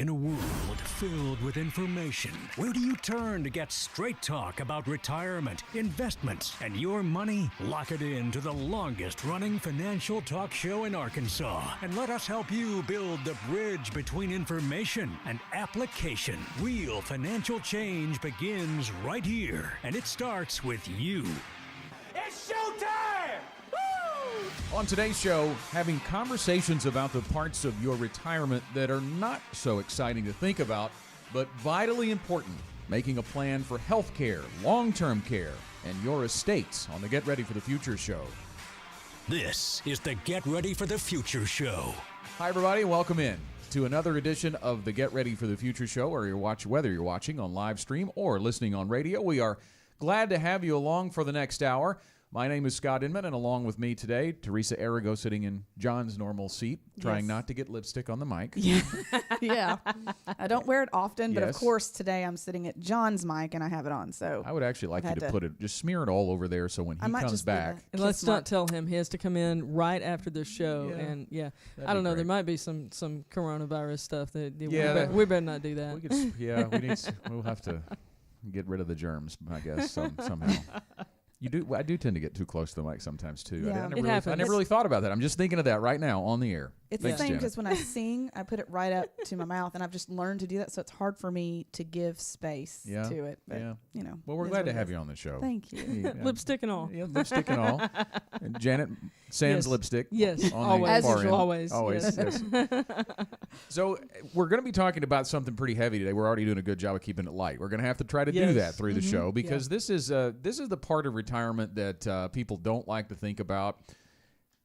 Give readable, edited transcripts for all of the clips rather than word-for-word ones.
In a world filled with information, where do you turn to get straight talk about retirement, investments, and your money? Lock it in to the longest-running financial talk show in Arkansas, and let us help you build the bridge between information and application. Real financial change begins right here, and it starts with you. It's showtime! Woo! On today's show, having conversations about the parts of your retirement that are not so exciting to think about, but vitally important. Making a plan for health care, long-term care, and your estates on the Get Ready for the Future show. This is the Get Ready for the Future show. Hi, everybody. Welcome in to another edition of the Get Ready for the Future show, whether you're watching on live stream or listening on radio. We are glad to have you along for the next hour. My name is Scott Inman, and along with me today, Teresa Arago sitting in John's normal seat, trying not to get lipstick on the mic. Yeah. I don't wear it often, but Yes. of course today I'm sitting at John's mic and I have it on. So I would actually like you to put it, just smear it all over there so when he might comes just leave back. it. And let's not tell him he has to come in right after the show. Yeah. And That'd I don't be know. great. There might be some coronavirus stuff that Yeah, we better not do that. We could, we'll have to get rid of the germs, I guess, somehow. I do tend to get too close to the mic sometimes too. Yeah. It happens. I never really thought about that. I'm just thinking of that right now on the air. It's Thanks, the same Janet. because when I sing, I put it right up to my mouth, and I've just learned to do that. So it's hard for me to give space to it. But, you know. Well, we're glad to have you on the show. Thank you. Yeah. Lipstick and all. Yeah, lipstick and all. And Janet sans Yes. lipstick. Yes, on always. the As far usual. end. Always, Yes. So we're going to be talking about something pretty heavy today. We're already doing a good job of keeping it light. We're going to have to try to do Yes. that through the show because this is the part of retirement that people don't like to think about.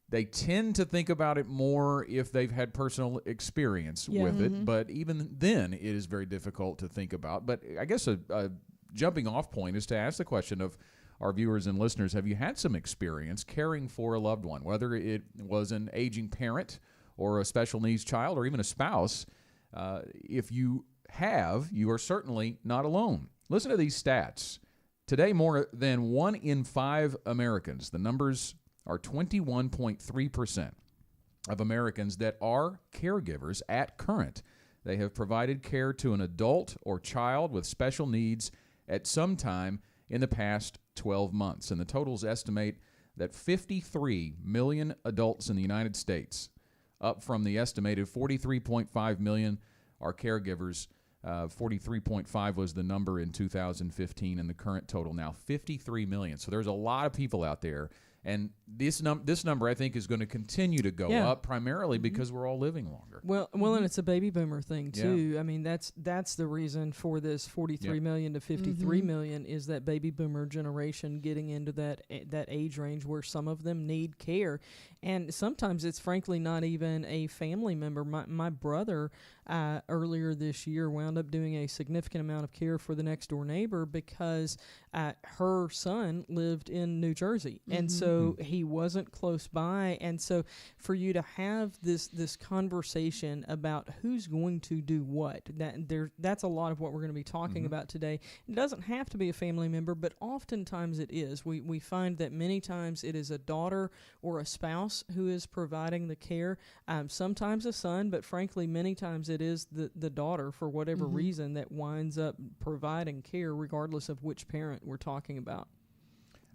They tend to think about it more if they've had personal experience with it, but even then it is very difficult to think about. But I guess a jumping off point is to ask the question of our viewers and listeners, have you had some experience caring for a loved one, whether it was an aging parent or a special needs child or even a spouse? If you have, you are certainly not alone. Listen to these stats. Today, more than 1 in 5 Americans, the numbers are 21.3% of Americans that are caregivers at current. They have provided care to an adult or child with special needs at some time in the past 12 months. And the totals estimate that 53 million adults in the United States, up from the estimated 43.5 million, are caregivers. 43.5 was the number in 2015, and the current total now 53 million. So there's a lot of people out there. And this number, I think, is going to continue to go up, primarily because we're all living longer. Well, and it's a baby boomer thing too. Yeah. I mean, that's the reason for this 43 million to 53 million is that baby boomer generation getting into that age range where some of them need care, and sometimes it's frankly not even a family member. My brother earlier this year wound up doing a significant amount of care for the next door neighbor because her son lived in New Jersey, and so he wasn't close by. And so for you to have this conversation about who's going to do what, that's a lot of what we're going to be talking about today. It doesn't have to be a family member, but oftentimes it is. We find that many times it is a daughter or a spouse who is providing the care, sometimes a son, but frankly many times it is the daughter for whatever reason that winds up providing care regardless of which parent we're talking about.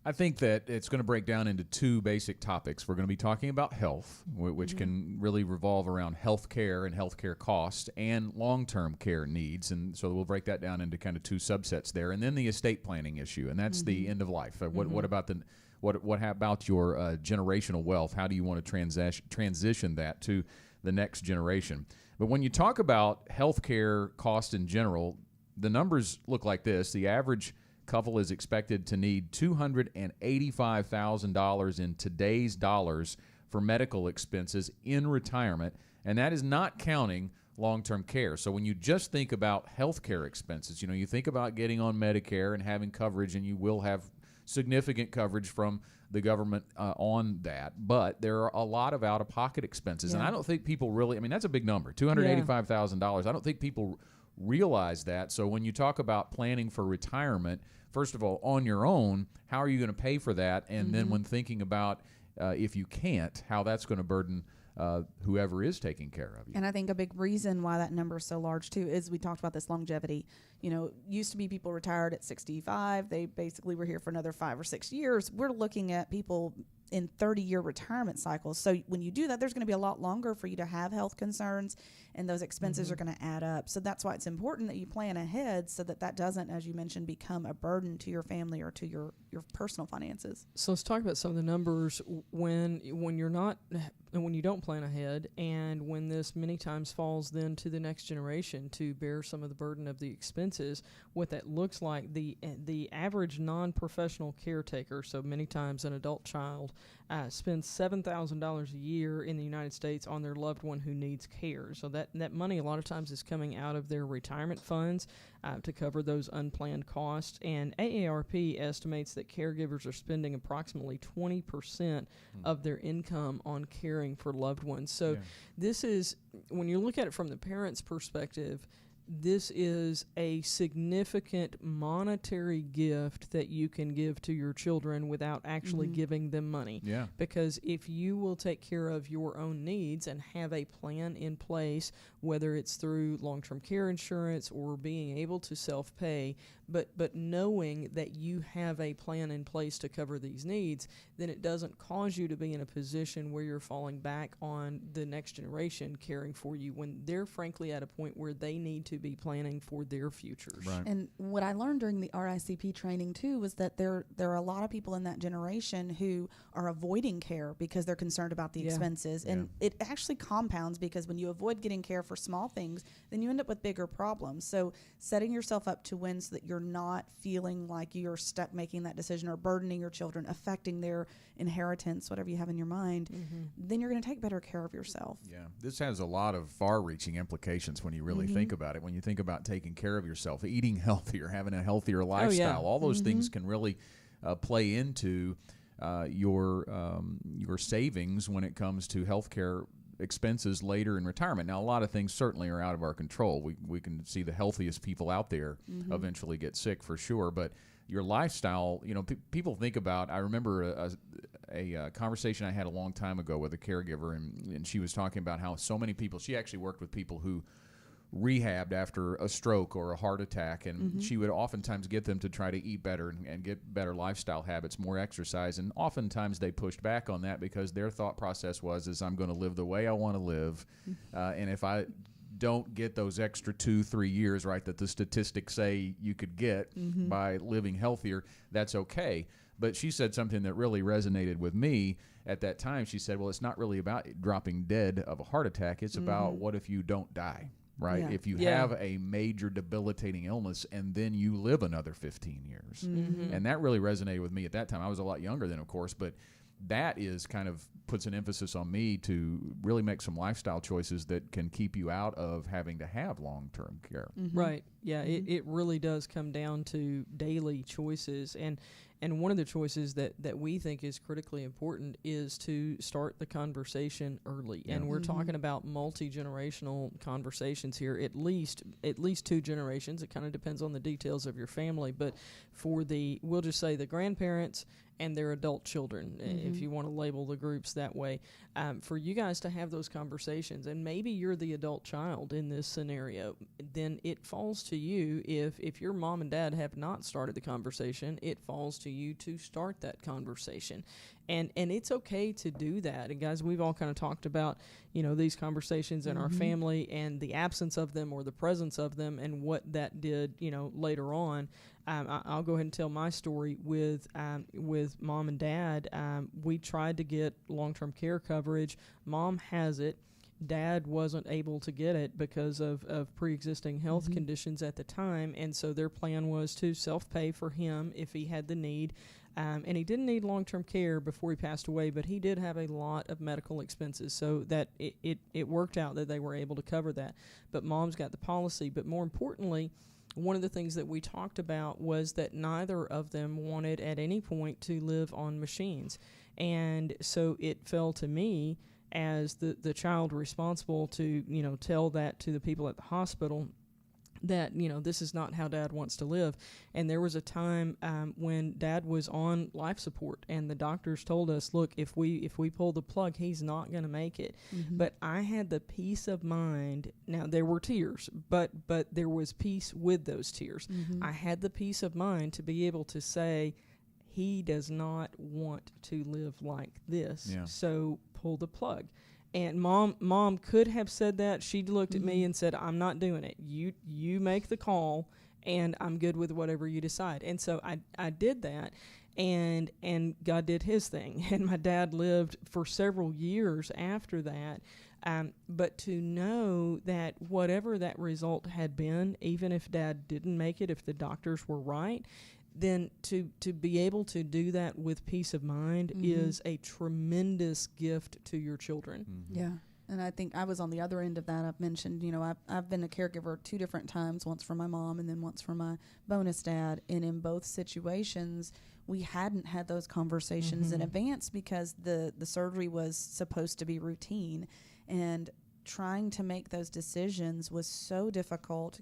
I think that it's going to break down into two basic topics. We're going to be talking about health, which can really revolve around health care and health care costs and long-term care needs. And so we'll break that down into kind of two subsets there. And then the estate planning issue, and that's the end of life. What about about your generational wealth? How do you want to transition that to the next generation? But when you talk about health care cost in general, the numbers look like this. The average couple is expected to need $285,000 in today's dollars for medical expenses in retirement, and that is not counting long-term care. So when you just think about health care expenses, you think about getting on Medicare and having coverage, and you will have significant coverage from the government on that, but there are a lot of out-of-pocket expenses, and I don't think people really, that's a big number, $285,000. I don't think people realize that. So when you talk about planning for retirement, first of all, on your own, how are you going to pay for that? And then when thinking about if you can't, how that's going to burden whoever is taking care of you. And I think a big reason why that number is so large too is we talked about this longevity. Used to be people retired at 65. They basically were here for another 5 or 6 years. We're looking at people in 30-year retirement cycles. So when you do that, there's going to be a lot longer for you to have health concerns, and those expenses are going to add up. So that's why it's important that you plan ahead so that doesn't, as you mentioned, become a burden to your family or to your personal finances. So let's talk about some of the numbers when you don't plan ahead, and when this many times falls then to the next generation to bear some of the burden of the expenses. What that looks like, the average non-professional caretaker, so many times an adult child, spends $7,000 a year in the United States on their loved one who needs care. So that money a lot of times is coming out of their retirement funds to cover those unplanned costs. And AARP estimates that caregivers are spending approximately 20% of their income on caring for loved ones. So this is, when you look at it from the parent's perspective, this is a significant monetary gift that you can give to your children without actually giving them money. Yeah. Because if you will take care of your own needs and have a plan in place, whether it's through long-term care insurance or being able to self-pay, but knowing that you have a plan in place to cover these needs, then it doesn't cause you to be in a position where you're falling back on the next generation caring for you when they're frankly at a point where they need to be planning for their futures. Right. And what I learned during the RICP training too was that there are a lot of people in that generation who are avoiding care because they're concerned about the expenses. And it actually compounds, because when you avoid getting care for small things, then you end up with bigger problems. So setting yourself up to win so that you're not feeling like you're stuck making that decision or burdening your children, affecting their inheritance, whatever you have in your mind, then you're going to take better care of yourself. Yeah, this has a lot of far-reaching implications when you really think about it. When you think about taking care of yourself, eating healthier, having a healthier lifestyle, all those things can really play into your savings when it comes to healthcare expenses later in retirement. Now, a lot of things certainly are out of our control. We can see the healthiest people out there eventually get sick for sure, but your lifestyle, people think about, I remember a conversation I had a long time ago with a caregiver, and she was talking about how so many people, she actually worked with people who rehabbed after a stroke or a heart attack, and she would oftentimes get them to try to eat better and get better lifestyle habits, more exercise, and oftentimes they pushed back on that because their thought process was I'm going to live the way I want to live, and if I don't get those extra 2-3 years, right, that the statistics say you could get by living healthier, that's okay. But she said something that really resonated with me at that time. She said, well, it's not really about dropping dead of a heart attack. It's about what if you don't die, right? If you have a major debilitating illness and then you live another 15 years. And that really resonated with me at that time. I was a lot younger then, of course, but that is kind of puts an emphasis on me to really make some lifestyle choices that can keep you out of having to have long-term care. Right. Yeah, it really does come down to daily choices. And one of the choices that we think is critically important is to start the conversation early. And we're talking about multi-generational conversations here, at least 2 generations. It kind of depends on the details of your family. But for we'll just say the grandparents and their adult children, if you want to label the groups that way, for you guys to have those conversations. And maybe you're the adult child in this scenario. Then it falls to you, if your mom and dad have not started the conversation, it falls to you to start that conversation. And it's okay to do that. And guys, we've all kind of talked about, these conversations in our family and the absence of them or the presence of them and what that did, later on. I'll go ahead and tell my story with mom and dad. We tried to get long-term care coverage. Mom has it. Dad wasn't able to get it because of pre-existing health conditions at the time, and so their plan was to self-pay for him if he had the need. And he didn't need long-term care before he passed away, but he did have a lot of medical expenses, so that it worked out that they were able to cover that. But Mom's got the policy. But more importantly, one of the things that we talked about was that neither of them wanted at any point to live on machines. And so it fell to me as the child responsible to, tell that to the people at the hospital. that, this is not how Dad wants to live. And there was a time when Dad was on life support, and the doctors told us, look, if we pull the plug, he's not going to make it. Mm-hmm. But I had the peace of mind. Now, there were tears, but there was peace with those tears. Mm-hmm. I had the peace of mind to be able to say, he does not want to live like this, so pull the plug. And mom could have said that. She looked at me and said, I'm not doing it. You make the call, and I'm good with whatever you decide. And so I did that, and God did his thing. And my dad lived for several years after that. But to know that whatever that result had been, even if Dad didn't make it, if the doctors were right, then to be able to do that with peace of mind is a tremendous gift to your children. Mm-hmm. Yeah. And I think I was on the other end of that. I've mentioned, I've been a caregiver 2 different times, once for my mom and then once for my bonus dad. And in both situations, we hadn't had those conversations in advance because the surgery was supposed to be routine. And trying to make those decisions was so difficult.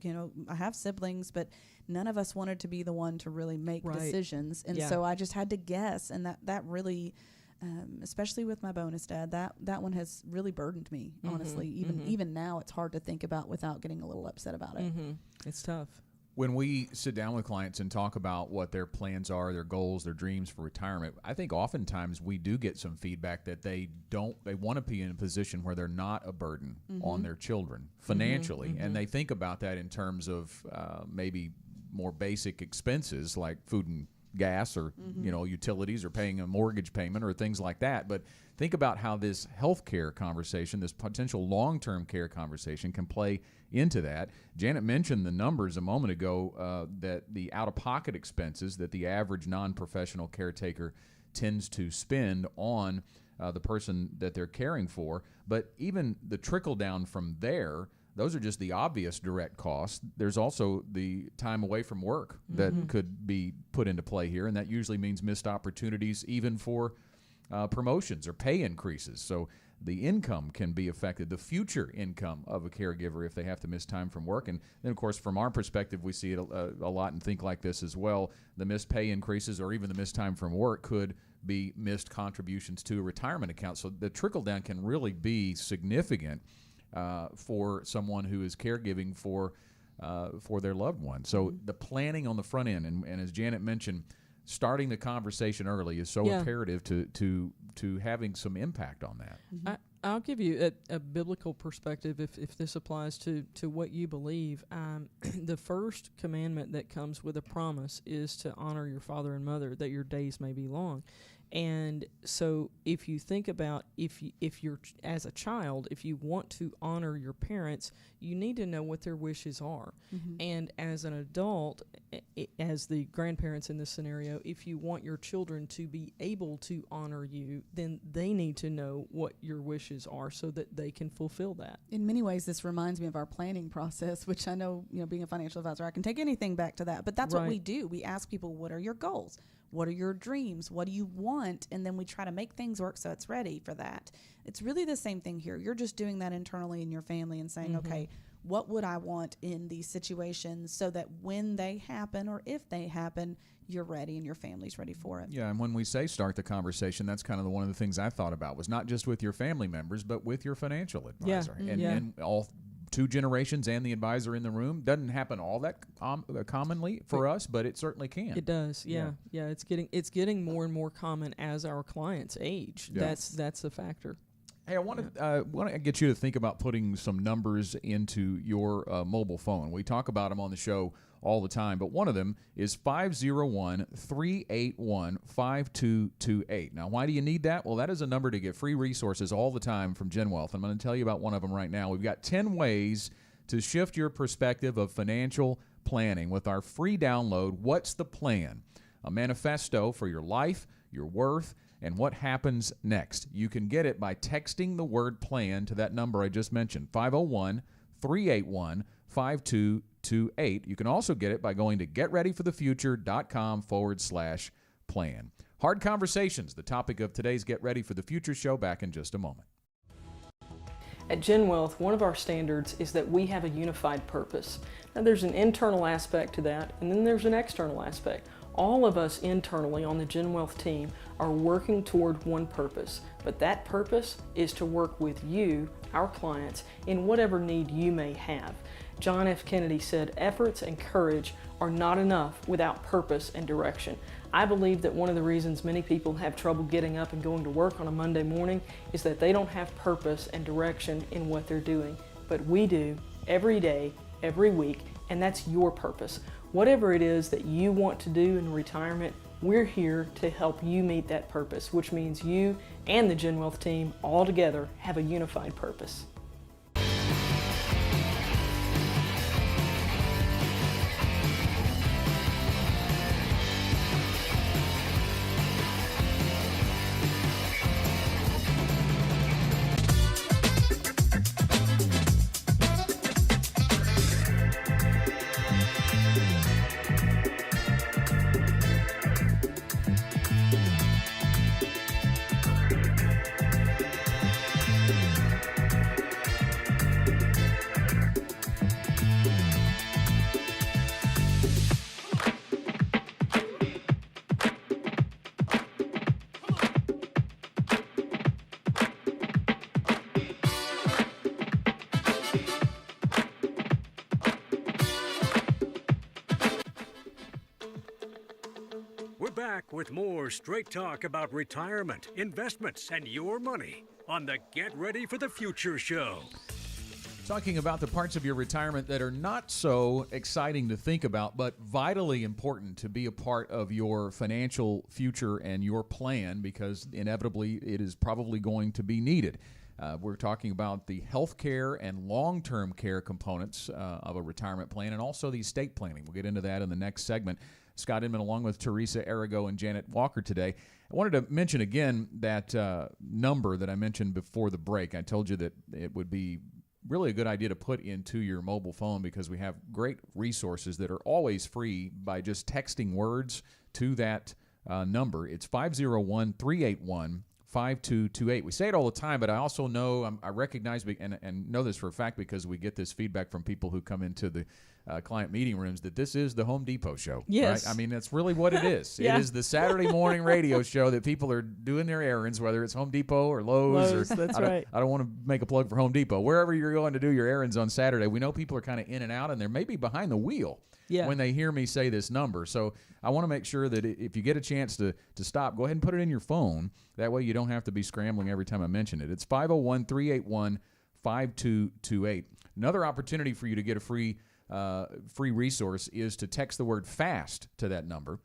I have siblings, but none of us wanted to be the one to really make decisions. And so I just had to guess. And that really, especially with my bonus dad, that one has really burdened me, honestly. Even now, it's hard to think about without getting a little upset about it. It's tough. When we sit down with clients and talk about what their plans are, their goals, their dreams for retirement, I think oftentimes we do get some feedback that they want to be in a position where they're not a burden on their children financially. And they think about that in terms of maybe more basic expenses like food and gas or utilities or paying a mortgage payment or things like that. But think about how this health care conversation, this potential long-term care conversation can play into that. Janet mentioned the numbers a moment ago that the out-of-pocket expenses that the average non-professional caretaker tends to spend on the person that they're caring for. But even the trickle down from there, those are just the obvious direct costs. There's also the time away from work that could be put into play here, and that usually means missed opportunities even for promotions or pay increases. So the income can be affected, the future income of a caregiver if they have to miss time from work. And then, of course, from our perspective, we see it a lot and think like this as well. The missed pay increases or even the missed time from work could be missed contributions to a retirement account. So the trickle down can really be significant for someone who is caregiving for their loved one. So the planning on the front end, and as Janet mentioned, starting the conversation early is so imperative to having some impact on that. I'll give you a biblical perspective if this applies to what you believe. The first commandment that comes with a promise is to honor your father and mother, that your days may be long. And so if you think about if you're as a child, if you want to honor your parents, you need to know what their wishes are. And as an adult, as the grandparents in this scenario, if you want your children to be able to honor you, then they need to know what your wishes are so that they can fulfill that. In many ways, this reminds me of our planning process, which I know, being a financial advisor, I can take anything back to that. But that's what we do. We ask people, what are your goals? What are your dreams? What do you want? And then we try to make things work so it's ready for that. It's really the same thing here. You're just doing that internally in your family and saying, okay, what would I want in these situations so that when they happen or if they happen, you're ready and your family's ready for it. Yeah, and when we say start the conversation, that's kind of one of the things I thought about was not just with your family members, but with your financial advisor. And all 2 generations and the advisor in the room. Doesn't happen all that commonly for us, but it certainly can. It does, yeah. It's getting more and more common as our clients age. Yeah. That's a factor. Hey, I want to get you to think about putting some numbers into your mobile phone. We talk about them on the show all the time, but one of them is 501-381-5228. Now, why do you need that? Well, that is a number to get free resources all the time from GenWealth. I'm going to tell you about one of them right now. We've got 10 ways to shift your perspective of financial planning with our free download, What's the Plan? A manifesto for your life, your worth, and what happens next. You can get it by texting the word plan to that number I just mentioned, 501-381-5228. You can also get it by going to getreadyforthefuture.com/plan. Hard Conversations, the topic of today's Get Ready for the Future show, back in just a moment. At Gen Wealth, one of our standards is that we have a unified purpose. Now there's an internal aspect to that, and then there's an external aspect. All of us internally on the Gen Wealth team are working toward one purpose, but that purpose is to work with you, our clients, in whatever need you may have. John F. Kennedy said, efforts and courage are not enough without purpose and direction. I believe that one of the reasons many people have trouble getting up and going to work on a Monday morning is that they don't have purpose and direction in what they're doing. But we do every day, every week, and that's your purpose. Whatever it is that you want to do in retirement, we're here to help you meet that purpose, which means you and the Gen Wealth team all together have a unified purpose. Back with more straight talk about retirement, investments, and your money on the Get Ready for the Future show. Talking about the parts of your retirement that are not so exciting to think about, but vitally important to be a part of your financial future and your plan, because inevitably it is probably going to be needed. We're talking about the health care and long-term care components of a retirement plan, and also the estate planning. We'll get into that in the next segment. Scott Inman along with Teresa Arago and Janet Walker today. I wanted to mention again that number that I mentioned before the break. I told you that it would be really a good idea to put into your mobile phone, because we have great resources that are always free by just texting words to that number. It's 501-381-5228. We say it all the time, but I also know, I recognize and know this for a fact because we get this feedback from people who come into the client meeting rooms, that this is the Home Depot show. Yes. Right? I mean, that's really what it is. Yeah. It is the Saturday morning radio show that people are doing their errands, whether it's Home Depot or Lowe's. That's right. I don't want to make a plug for Home Depot. Wherever you're going to do your errands on Saturday, we know people are kind of in and out, and they're maybe behind the wheel when they hear me say this number. So I want to make sure that if you get a chance to stop, go ahead and put it in your phone. That way you don't have to be scrambling every time I mention it. It's 501-381-5228. Another opportunity for you to get a free resource is to text the word FAST to that number.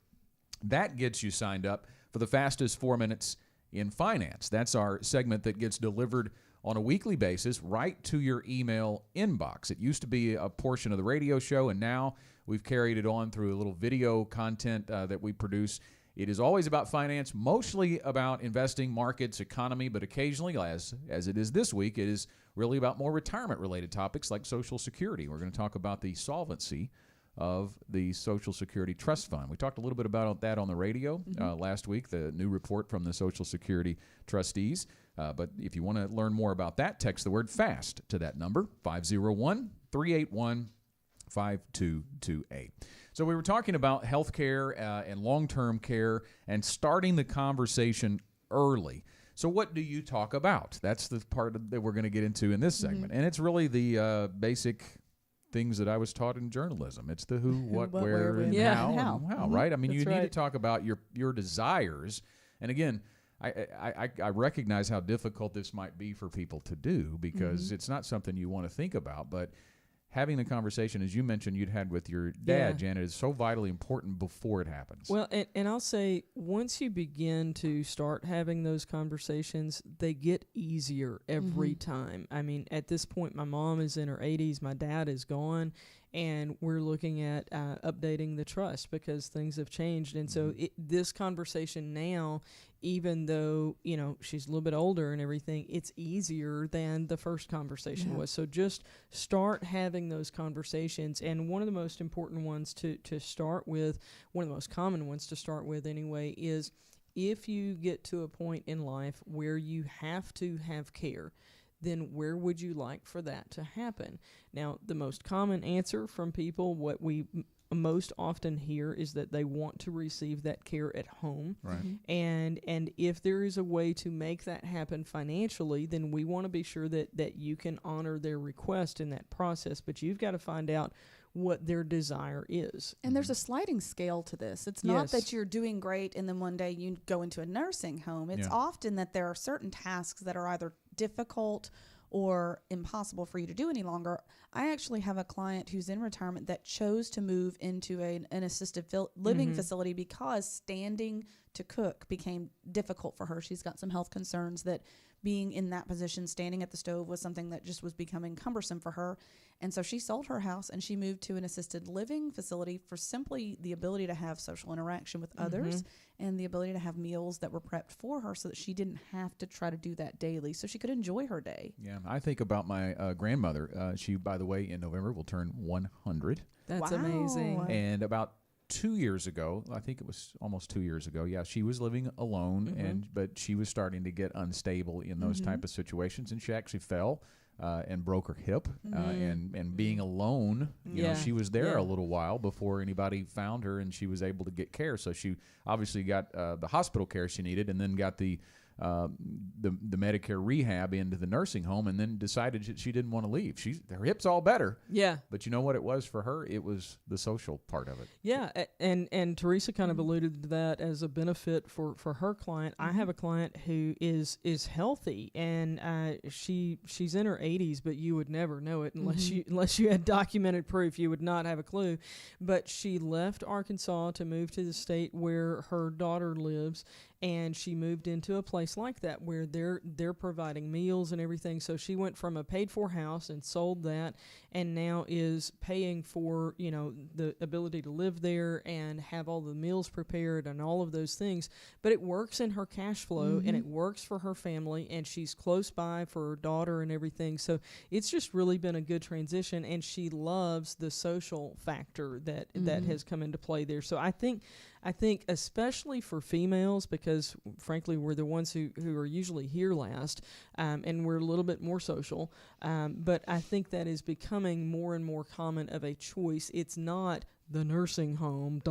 That gets you signed up for the fastest 4 minutes in finance. That's our segment that gets delivered on a weekly basis right to your email inbox. It used to be a portion of the radio show, and now we've carried it on through a little video content that we produce. It is always about finance, mostly about investing, markets, economy, but occasionally, as it is this week, it is really about more retirement-related topics like Social Security. We're going to talk about the solvency of the Social Security Trust Fund. We talked a little bit about that on the radio last week, the new report from the Social Security trustees. But if you want to learn more about that, text the word FAST to that number, 501-381-5228. So we were talking about health care and long-term care and starting the conversation early. So what do you talk about? That's the part that we're going to get into in this segment. And it's really the basic things that I was taught in journalism. It's the who, what, where, and how, right? I mean, you need to talk about your desires. And again, I recognize how difficult this might be for people to do, because it's not something you want to think about, but having the conversation, as you mentioned you'd had with your dad, Janet, is so vitally important before it happens. Well, and I'll say, once you begin to start having those conversations, they get easier every time. I mean, at this point, my mom is in her 80s, my dad is gone, and we're looking at updating the trust because things have changed. And so this conversation now, even though, you know, she's a little bit older and everything, it's easier than the first conversation was. So just start having those conversations. And one of the most important ones to start with, one of the most common ones to start with anyway, is if you get to a point in life where you have to have care, then where would you like for that to happen? Now, the most common answer from people, what we most often hear, is that they want to receive that care at home. Right. And if there is a way to make that happen financially, then we want to be sure that you can honor their request in that process. But you've got to find out what their desire is. And there's a sliding scale to this. It's not that you're doing great and then one day you go into a nursing home. It's often that there are certain tasks that are either difficult or impossible for you to do any longer. I actually have a client who's in retirement that chose to move into an assisted living facility because standing to cook became difficult for her. She's got some health concerns that being in that position, standing at the stove, was something that just was becoming cumbersome for her. And so she sold her house and she moved to an assisted living facility for simply the ability to have social interaction with others and the ability to have meals that were prepped for her so that she didn't have to try to do that daily, so she could enjoy her day. Yeah, I think about my grandmother. She, by the way, in November will turn 100. That's amazing. And about 2 years ago, I think it was almost 2 years ago, she was living alone, but she was starting to get unstable in those type of situations, and she actually fell and broke her hip, and being alone, you know, she was there a little while before anybody found her, and she was able to get care. So she obviously got the hospital care she needed, and then got the Medicare rehab into the nursing home, and then decided that she didn't want to leave. Her hip's all better. Yeah. But you know what it was for her? It was the social part of it. Yeah, and Teresa kind of alluded to that as a benefit for her client. I have a client who is healthy, and she's in her 80s, but you would never know it unless you had documented proof. You would not have a clue. But she left Arkansas to move to the state where her daughter lives, and she moved into a place like that where they're providing meals and everything. So she went from a paid-for house and sold that, and now is paying for, you know, the ability to live there and have all the meals prepared and all of those things. But it works in her cash flow, and it works for her family, and she's close by for her daughter and everything. So it's just really been a good transition, and she loves the social factor that has come into play there. So I think especially for females, because frankly we're the ones who are usually here last, and we're a little bit more social, but I think that is becoming more and more common of a choice. It's not the nursing home,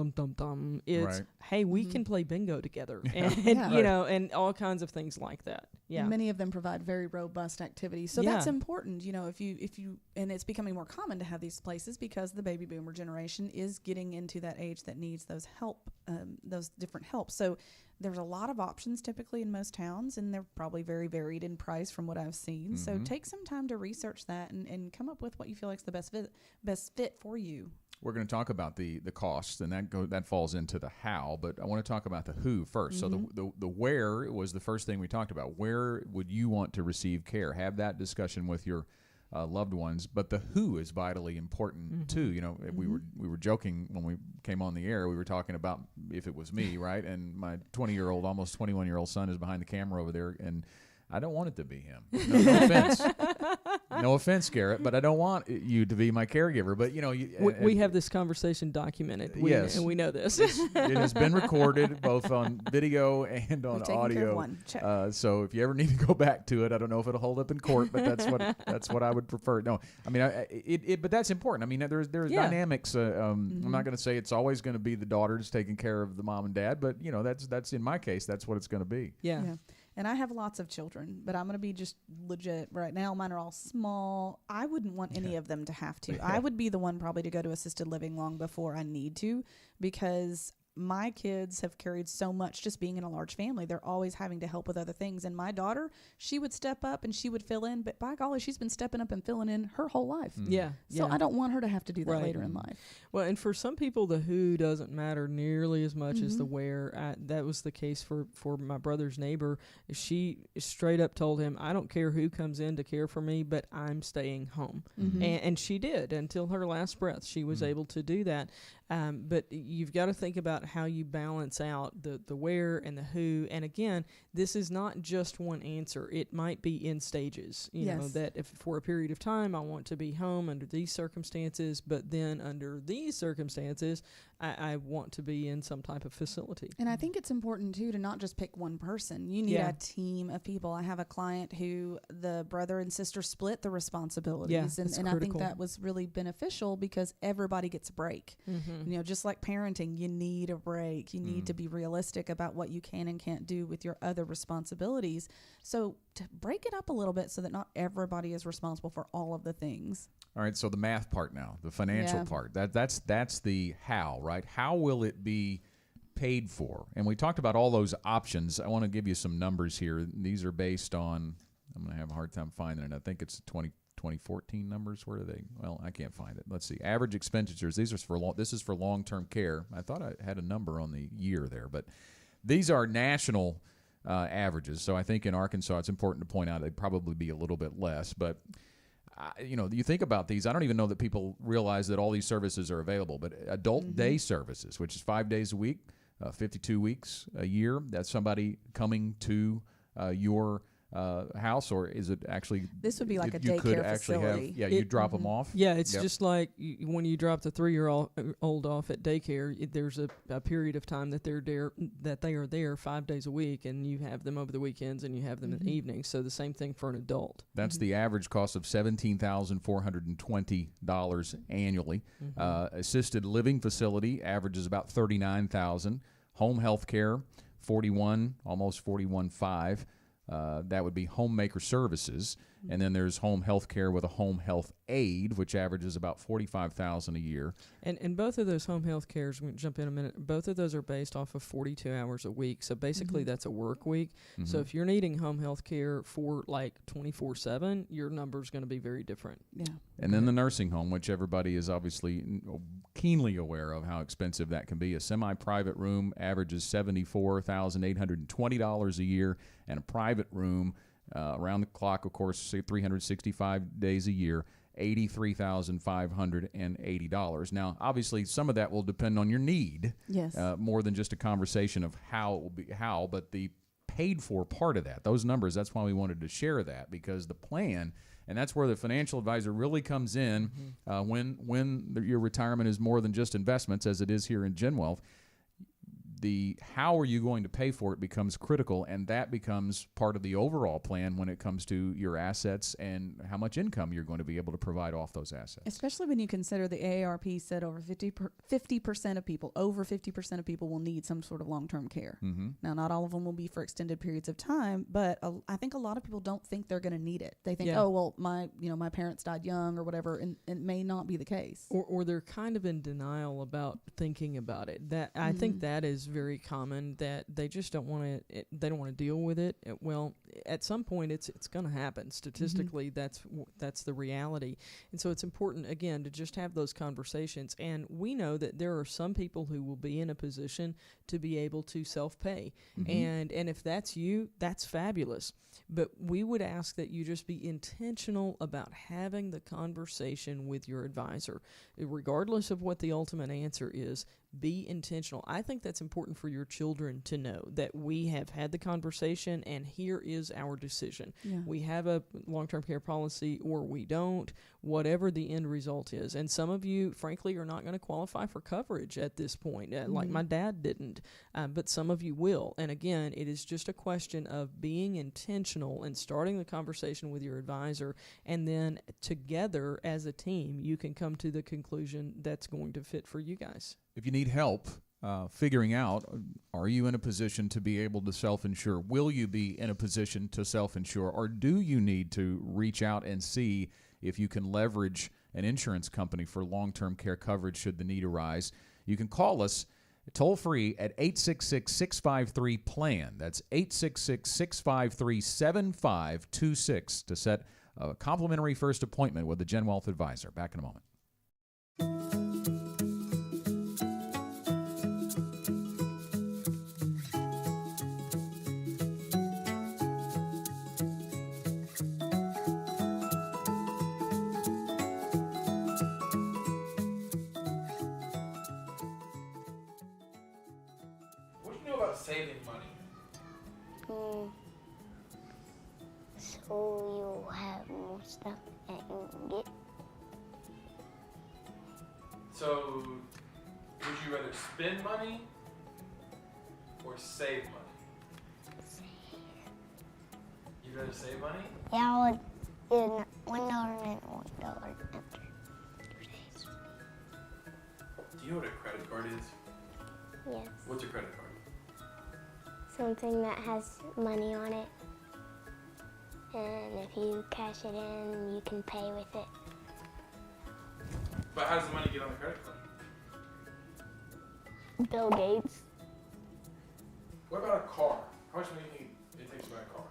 It's hey, we can play bingo together, and you know, and all kinds of things like that. Yeah, and many of them provide very robust activities, so that's important. You know, if you and it's becoming more common to have these places because the baby boomer generation is getting into that age that needs those different help. So there's a lot of options typically in most towns, and they're probably very varied in price from what I've seen. So take some time to research that and come up with what you feel like is the best fit for you. We're going to talk about the costs, and that falls into the how, but I want to talk about the who first. So the where was the first thing we talked about. Where would you want to receive care? Have that discussion with your loved ones, but the who is vitally important too. You know, we were joking when we came on the air. We were talking about if it was me, right? And my 20-year-old, almost 21-year-old son is behind the camera over there, and I don't want it to be him. No offense. No offense, Garrett, but I don't want you to be my caregiver. But, you know... we have this conversation documented. Yes. And we know this. It has been recorded both on video and on audio. So if you ever need to go back to it, I don't know if it'll hold up in court, but that's what I would prefer. No, I mean, but that's important. I mean, there's dynamics. I'm not going to say it's always going to be the daughters taking care of the mom and dad, but, you know, that's in my case, that's what it's going to be. Yeah. And I have lots of children, but I'm going to be just legit right now. Mine are all small. I wouldn't want any of them to have to. I would be the one probably to go to assisted living long before I need to, because my kids have carried so much just being in a large family. They're always having to help with other things. And my daughter, she would step up and she would fill in, but by golly, she's been stepping up and filling in her whole life. So I don't want her to have to do that later in life. Well, and for some people, the who doesn't matter nearly as much as the where. That was the case for my brother's neighbor. She straight up told him, I don't care who comes in to care for me, but I'm staying home. And she did until her last breath. She was able to do that. But you've got to think about how you balance out the where and the who. And again, this is not just one answer. It might be in stages. You know, that if for a period of time I want to be home under these circumstances, but then under these circumstances, I want to be in some type of facility. And I think it's important too to not just pick one person. You need a team of people. I have a client who the brother and sister split the responsibilities, and I think that was really beneficial because everybody gets a break. You know, just like parenting, you need a break. You need to be realistic about what you can and can't do with your other responsibilities. So to break it up a little bit so that not everybody is responsible for all of the things. All right, so the math part now, the financial part. That's the how, right? How will it be paid for? And we talked about all those options. I want to give you some numbers here. These are based on, I'm going to have a hard time finding it. I think it's 2014 numbers. Where are they? Well, I can't find it. Let's see. Average expenditures. This is for long-term care. I thought I had a number on the year there, but these are national averages. So I think in Arkansas, it's important to point out they'd probably be a little bit less. But, you know, you think about these. I don't even know that people realize that all these services are available. But adult day services, which is 5 days a week, 52 weeks a year, that's somebody coming to your house, or is it actually? This would be like a daycare facility. You drop them off. Yeah, it's just like when you drop the 3-year-old off at daycare. There's a period of time that they are there 5 days a week, and you have them over the weekends, and you have them in the evenings. So the same thing for an adult. That's the average cost of $17,420 annually. Assisted living facility averages about $39,000. Home health care, almost $41,500. That would be homemaker services, and then there's home health care with a home health aide, which averages about $45,000 a year. And both of those home health cares, we'll jump in a minute, both of those are based off of 42 hours a week. So basically that's a work week. So if you're needing home health care for like 24/7, your number's going to be very different. Yeah. And then the nursing home, which everybody is obviously keenly aware of how expensive that can be. A semi-private room averages $74,820 a year, and a private room around the clock, of course, say 365 days a year, $83,580. Now, obviously, some of that will depend on your need. Yes. More than just a conversation of how it will be, but the paid for part of that, those numbers, that's why we wanted to share that, because the plan, and that's where the financial advisor really comes in when your retirement is more than just investments, as it is here in GenWealth. The how are you going to pay for it becomes critical, and that becomes part of the overall plan when it comes to your assets and how much income you're going to be able to provide off those assets. Especially when you consider the AARP said over 50% of people will need some sort of long-term care. Now, not all of them will be for extended periods of time, but I think a lot of people don't think they're going to need it. They think, oh, well, my parents died young or whatever, and it may not be the case. Or they're kind of in denial about thinking about it. That I think that is very common, that they just don't want to. They don't want to deal with it. Well, at some point, it's going to happen. Statistically, that's the reality. And so it's important, again, to just have those conversations. And we know that there are some people who will be in a position to be able to self-pay, and if that's you, that's fabulous. But we would ask that you just be intentional about having the conversation with your advisor, regardless of what the ultimate answer is. Be intentional. I think that's important for your children to know, that we have had the conversation and here is our decision. We have a long-term care policy or we don't, whatever the end result is. And some of you, frankly, are not going to qualify for coverage at this point, like my dad didn't, but some of you will. And again, it is just a question of being intentional and starting the conversation with your advisor, and then together as a team, you can come to the conclusion that's going to fit for you guys. If you need help figuring out, are you in a position to be able to self-insure? Will you be in a position to self-insure? Or do you need to reach out and see if you can leverage an insurance company for long-term care coverage should the need arise? You can call us toll-free at 866-653-PLAN. That's 866-653-7526 to set a complimentary first appointment with a GenWealth advisor. Back in a moment. Saving money. So you have more stuff that you can get. So, would you rather spend money or save money? You'd rather save money? Yeah, I would get $1 and $1 after 2 days. Do you know what a credit card is? Yes. What's a credit card? Something that has money on it. And if you cash it in, you can pay with it. But how does the money get on the credit card? Bill Gates. What about a car? How much money do you think it takes to buy a car?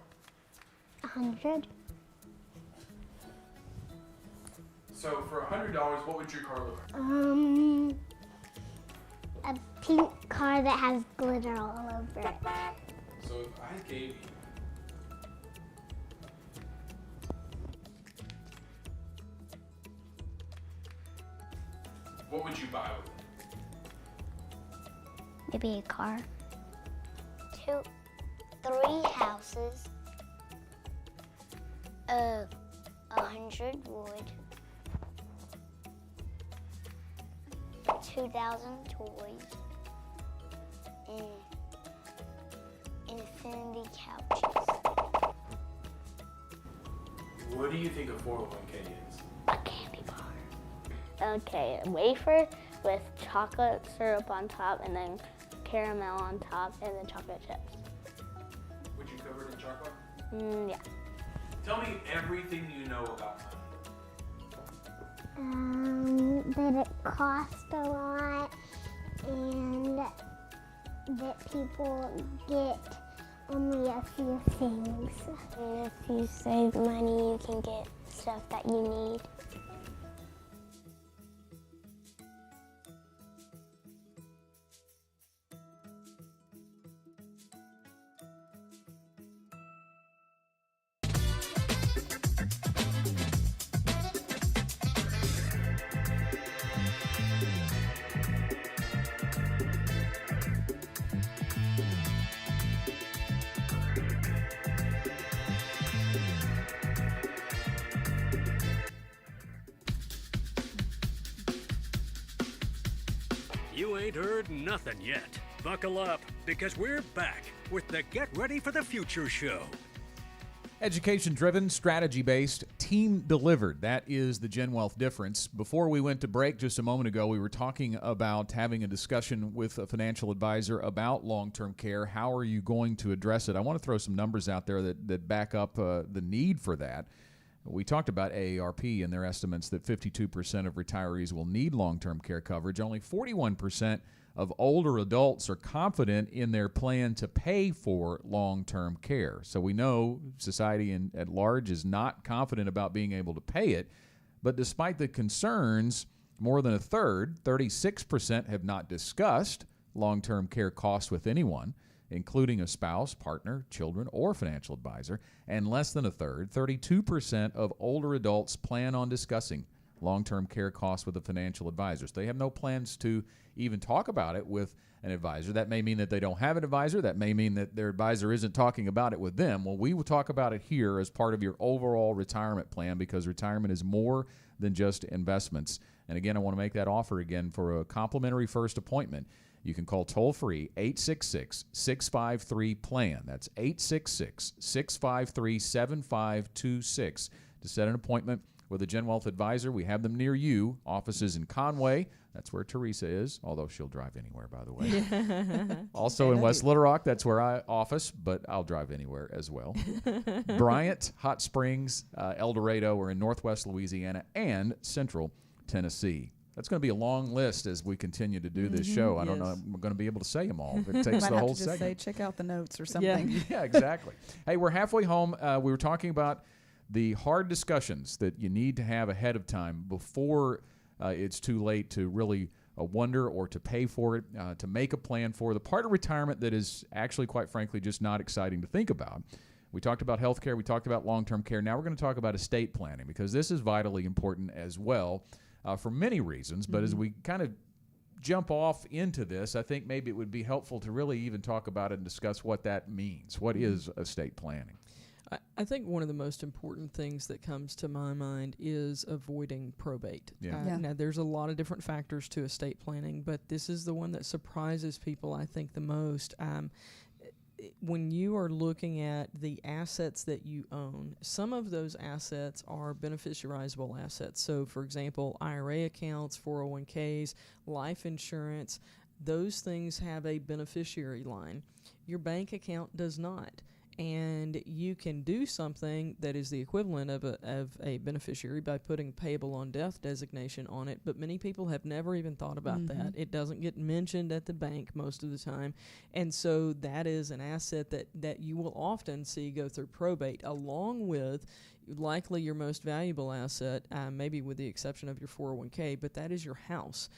100. So for $100, what would your car look like? A pink car that has glitter all over it. So if I gave you what would you buy with it? Maybe a car. 2, 3 houses. 100 wood. 2,000 toys. And infinity couches. What do you think a 401k is? A candy bar. Okay, a wafer with chocolate syrup on top and then caramel on top and then chocolate chips. Would you cover it in chocolate? Yeah. Tell me everything you know about money. That it costs a lot and that people get only a few things. And if you save money, you can get stuff that you need. You ain't heard nothing yet. Buckle up, because we're back with the Get Ready for the Future show. Education-driven, strategy-based, team-delivered. That is the Gen Wealth difference. Before we went to break just a moment ago, we were talking about having a discussion with a financial advisor about long-term care. How are you going to address it? I want to throw some numbers out there that back up the need for that. We talked about AARP and their estimates that 52% of retirees will need long-term care coverage. Only 41% of older adults are confident in their plan to pay for long-term care. So we know society at large is not confident about being able to pay it. But despite the concerns, more than a third, 36%, have not discussed long-term care costs with anyone, including a spouse, partner, children, or financial advisor. And less than a third, 32% of older adults plan on discussing long-term care costs with a financial advisor. So they have no plans to even talk about it with an advisor. That may mean that they don't have an advisor. That may mean that their advisor isn't talking about it with them. Well, we will talk about it here as part of your overall retirement plan, because retirement is more than just investments. And again, I want to make that offer again for a complimentary first appointment. You can call toll-free 866-653-PLAN. That's 866-653-7526 to set an appointment with a Gen Wealth advisor. We have them near you. Offices in Conway. That's where Teresa is, although she'll drive anywhere, by the way. Also in West Little Rock, that's where I office, but I'll drive anywhere as well. Bryant, Hot Springs, El Dorado, we're in Northwest Louisiana, and Central Tennessee. That's going to be a long list as we continue to do this show. I don't know if we're going to be able to say them all. It takes the whole segment. Say, check out the notes or something. Yeah, exactly. Hey, we're halfway home. We were talking about the hard discussions that you need to have ahead of time before it's too late to really wonder or to pay for it, to make a plan for the part of retirement that is actually, quite frankly, just not exciting to think about. We talked about health care. We talked about long-term care. Now we're going to talk about estate planning, because this is vitally important as well. For many reasons, but as we kind of jump off into this, I think maybe it would be helpful to really even talk about it and discuss what that means. What is estate planning? I think one of the most important things that comes to my mind is avoiding probate. Now, there's a lot of different factors to estate planning, but this is the one that surprises people, I think, the most. When you are looking at the assets that you own, some of those assets are beneficiarizable assets. So, for example, IRA accounts, 401ks, life insurance, those things have a beneficiary line. Your bank account does not. And you can do something that is the equivalent of a beneficiary by putting payable on death designation on it, but many people have never even thought about that. It doesn't get mentioned at the bank most of the time, and so that is an asset that you will often see go through probate, along with likely your most valuable asset, maybe with the exception of your 401k, but that is your house.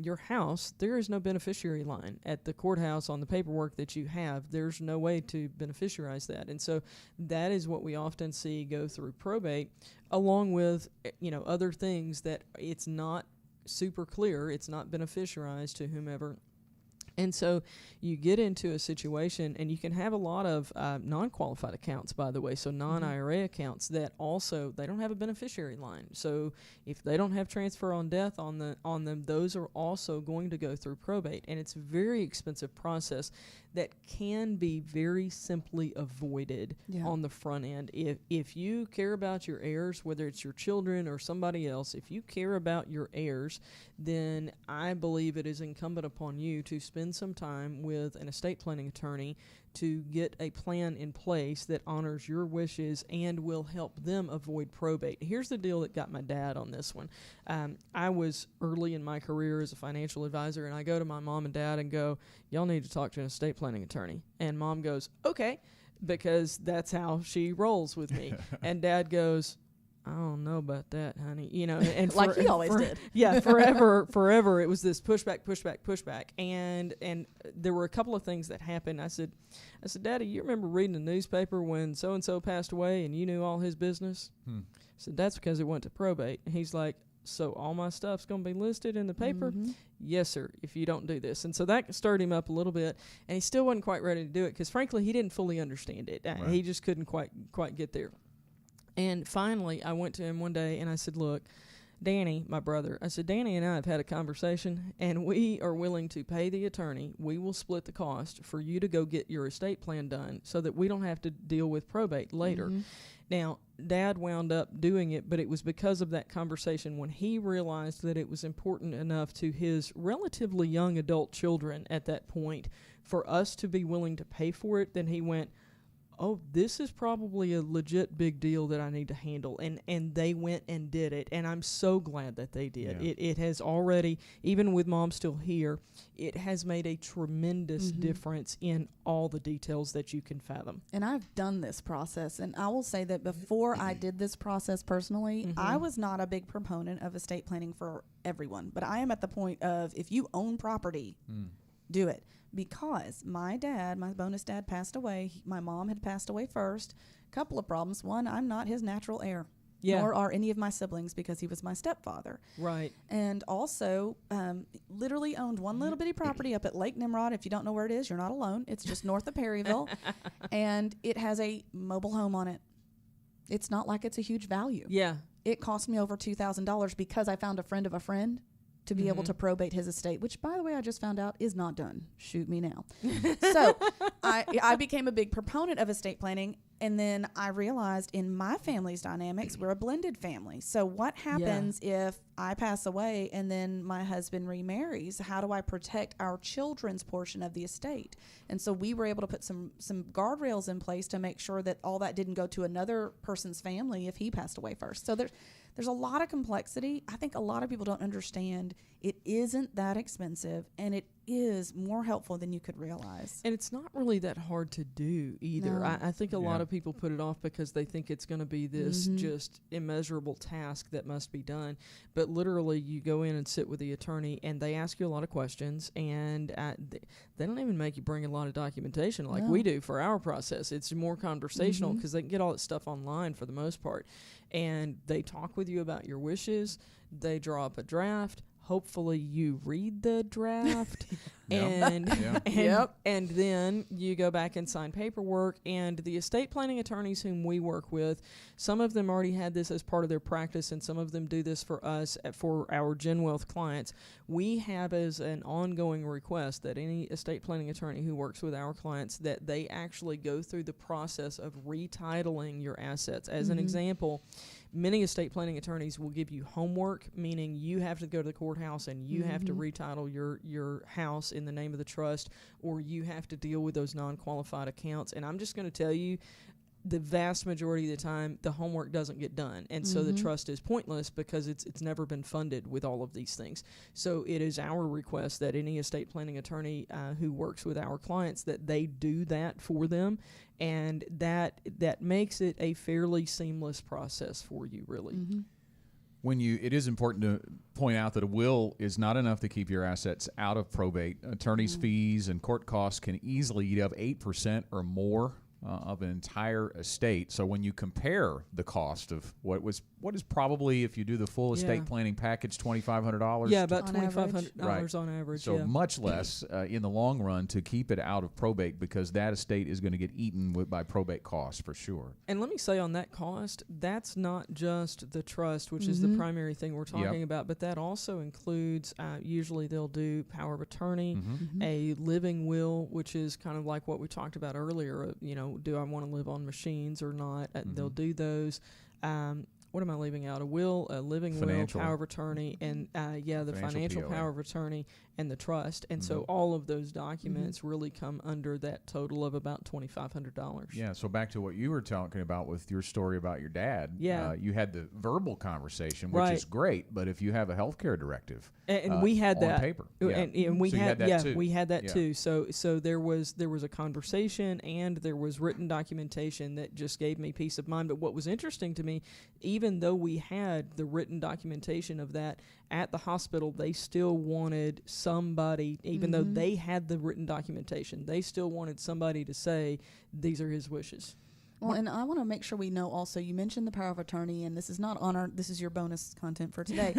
Your house, there is no beneficiary line. At the courthouse on the paperwork that you have, there's no way to beneficiarize that. And so that is what we often see go through probate, along with other things that it's not super clear, it's not beneficiarized to whomever. And so you get into a situation, and you can have a lot of non-qualified accounts, by the way, so non-IRA accounts that also, they don't have a beneficiary line. So if they don't have transfer on death on them, those are also going to go through probate. And it's a very expensive process that can be very simply avoided on the front end. If you care about your heirs, whether it's your children or somebody else, if you care about your heirs, then I believe it is incumbent upon you to spend some time with an estate planning attorney to get a plan in place that honors your wishes and will help them avoid probate. Here's the deal that got my dad on this one. I was early in my career as a financial advisor, and I go to my mom and dad and go, y'all need to talk to an estate planning attorney. And mom goes, okay, because that's how she rolls with me. And dad goes, I don't know about that, honey. And like he always did. Yeah, forever. It was this pushback. And there were a couple of things that happened. I said, Daddy, you remember reading the newspaper when so-and-so passed away and you knew all his business? I said, that's because it went to probate. And he's like, so all my stuff's going to be listed in the paper? Yes, sir, if you don't do this. And so that stirred him up a little bit, and he still wasn't quite ready to do it because, frankly, he didn't fully understand it. Right. He just couldn't quite get there. And finally, I went to him one day and I said, look, Danny, my brother, I said, Danny and I have had a conversation, and we are willing to pay the attorney. We will split the cost for you to go get your estate plan done so that we don't have to deal with probate later. Now, Dad wound up doing it, but it was because of that conversation when he realized that it was important enough to his relatively young adult children at that point for us to be willing to pay for it. Then he went, oh, this is probably a legit big deal that I need to handle. And they went and did it. And I'm so glad that they did. Yeah. It has already, even with Mom still here, it has made a tremendous difference in all the details that you can fathom. And I've done this process. And I will say that before I did this process personally, I was not a big proponent of estate planning for everyone. But I am at the point of, if you own property, do it. Because my bonus dad passed away. My mom had passed away first. Couple of problems. One, I'm not his natural heir. Nor are any of my siblings, because he was my stepfather. Right. And also, literally owned one little bitty property up at Lake Nimrod. If you don't know where it is, you're not alone. It's just north of Perryville. And it has a mobile home on it. It's not like it's a huge value. Yeah. It cost me over $2,000 because I found a friend of a friend to be able to probate his estate, which, by the way, I just found out is not done. Shoot me now. So I became a big proponent of estate planning, and then I realized in my family's dynamics, we're a blended family. So what happens if I pass away and then my husband remarries? How do I protect our children's portion of the estate? And so we were able to put some guardrails in place to make sure that all that didn't go to another person's family if he passed away first. So there's a lot of complexity. I think a lot of people don't understand it isn't that expensive, and it is more helpful than you could realize. And it's not really that hard to do either. No. I think a lot of people put it off because they think it's going to be this just immeasurable task that must be done. But literally, you go in and sit with the attorney, and they ask you a lot of questions, and they don't even make you bring a lot of documentation like we do for our process. It's more conversational because they can get all that stuff online for the most part. And they talk with you about your wishes. They draw up a draft. hopefully you read the draft Yep. and then you go back and sign paperwork. And the estate planning attorneys whom we work with, some of them already had this as part of their practice, and some of them do this for us, for our Gen Wealth clients. We have as an ongoing request that any estate planning attorney who works with our clients, that they actually go through the process of retitling your assets. As an example, many estate planning attorneys will give you homework, meaning you have to go to the courthouse and you have to retitle your house in the name of the trust, or you have to deal with those non-qualified accounts. And I'm just going to tell you, the vast majority of the time, the homework doesn't get done. And so the trust is pointless because it's never been funded with all of these things. So it is our request that any estate planning attorney who works with our clients, that they do that for them. And that makes it a fairly seamless process for you, really. It is important to point out that a will is not enough to keep your assets out of probate. Attorney's fees and court costs can easily eat up 8% or more of an entire estate. So when you compare the cost of what is probably, if you do the full estate planning package, $2,500. Yeah, about $2,500 on average. So much less in the long run to keep it out of probate, because that estate is going to get eaten by probate costs for sure. And let me say on that cost, that's not just the trust, which is the primary thing we're talking about, but that also includes, usually they'll do power of attorney, a living will, which is kind of like what we talked about earlier, do I want to live on machines or not? They'll do those. What am I leaving out? A will, a living financial will, power of attorney, and the financial POA. power of attorney and the trust. And so all of those documents really come under that total of about $2,500. Yeah, so back to what you were talking about with your story about your dad. Yeah. You had the verbal conversation, which is great, but if you have a healthcare directive and we had on that paper. And we so had that too. we had that too. So there was a conversation and there was written documentation that just gave me peace of mind. But what was interesting to me, even though we had the written documentation of that at the hospital, they still wanted somebody, even though they had the written documentation, they still wanted somebody to say these are his wishes. Well, and I want to make sure we know also, you mentioned the power of attorney, and this is not this is your bonus content for today.